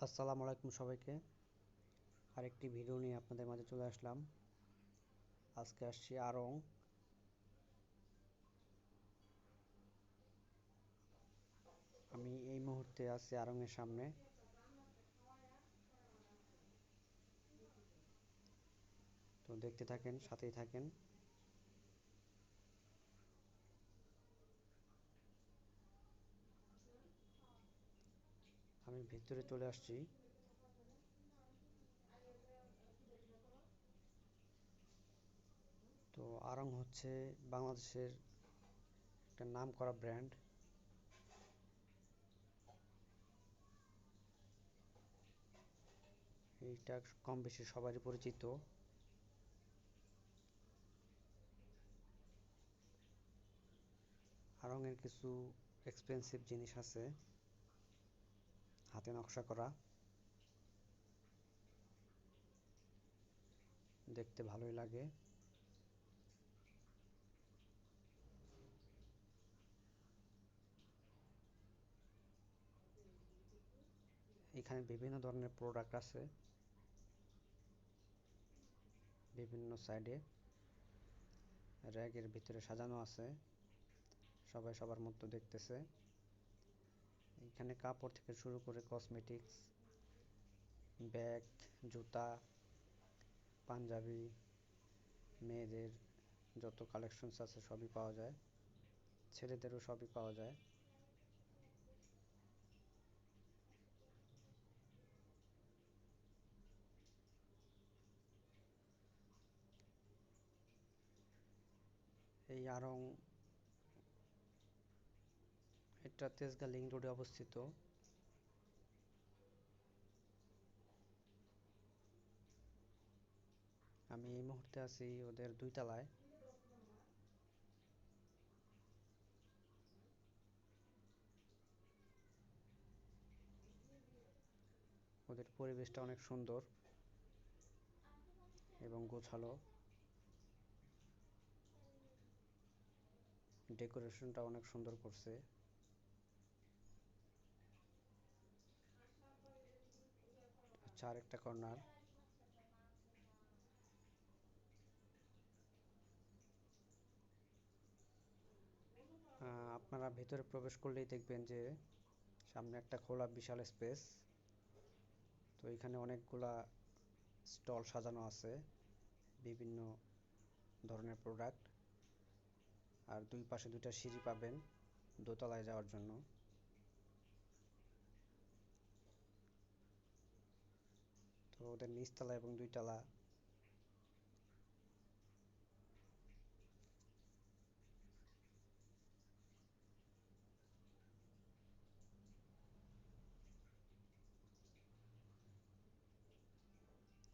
আসসালামু আলাইকুম সবাইকে। আরেকটি ভিডিও নিয়ে আপনাদের মাঝে চলে আসলাম। আজকে আসছি আড়ং। আমি এই মুহূর্তে আছি আড়ংয়ের সামনে। তো দেখতে থাকেন, সাথেই থাকেন। আমি ভিতরে চলে আসছি। তো আড়ং হচ্ছে বাংলাদেশের একটা নামকরা ব্র্যান্ড। এইটা কম বেশি সবারই পরিচিত। আড়ংয়ের কিছু এক্সপেন্সিভ জিনিস আছে, হাতে নকশা করা, দেখতে ভালোই লাগে। এখানে বিভিন্ন ধরনের প্রোডাক্ট আছে, বিভিন্ন সাইডে র্যাকের ভিতরে সাজানো আছে। সবাই সবার মতো দেখতেছে। এখানে কাপড় থেকে শুরু করে কসমেটিক্স, ব্যাগ, জুতা, পাঞ্জাবি, মেয়েদের যত কালেকশনস আছে সবই পাওয়া যায়, ছেলেদেরও সবই পাওয়া যায়। এই আড়ং এটা তেজগাঁ লিংক রোডে অবস্থিত। আমি এই মুহূর্তে আছি ওদের 2 তলায়। ওদের পরিবেশটা অনেক সুন্দর এবং গোছালো। ডেকোরেশনটা অনেক সুন্দর করছে। আচ্ছা, আরেকটা কর্নার। আপনারা ভেতরে প্রবেশ করলেই দেখবেন যে সামনে একটা খোলা বিশাল স্পেস। তো এখানে অনেকগুলা স্টল সাজানো আছে, বিভিন্ন ধরনের প্রোডাক্ট। আর 2 পাশে 2টা সিঁড়ি পাবেন দোতলায় যাওয়ার জন্য। তো ওদের নিচতলা এবং 2 তলা।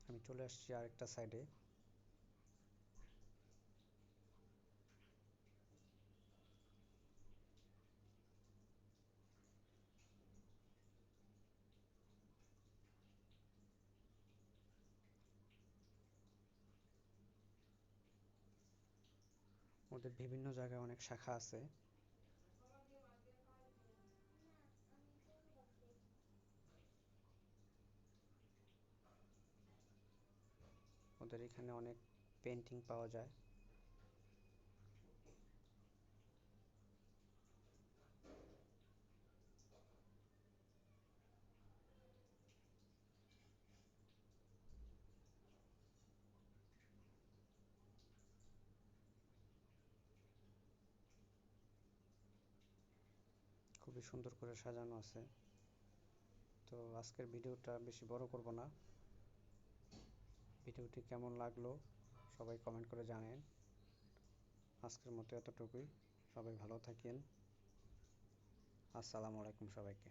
আমি চলে আসছি আরেকটা সাইডে। ওদের বিভিন্ন জায়গায় অনেক শাখা আছে। ওদের এখানে অনেক পেন্টিং পাওয়া যায়। খুবই সুন্দর করে সাজানো আছে। তো আজকের ভিডিওটা বেশি বড় করব না। ভিডিওটি কেমন লাগলো সবাই কমেন্ট করে জানেন। আজকের মতো এতটুকুই। সবাই ভালো থাকেন। আসসালামু আলাইকুম সবাইকে।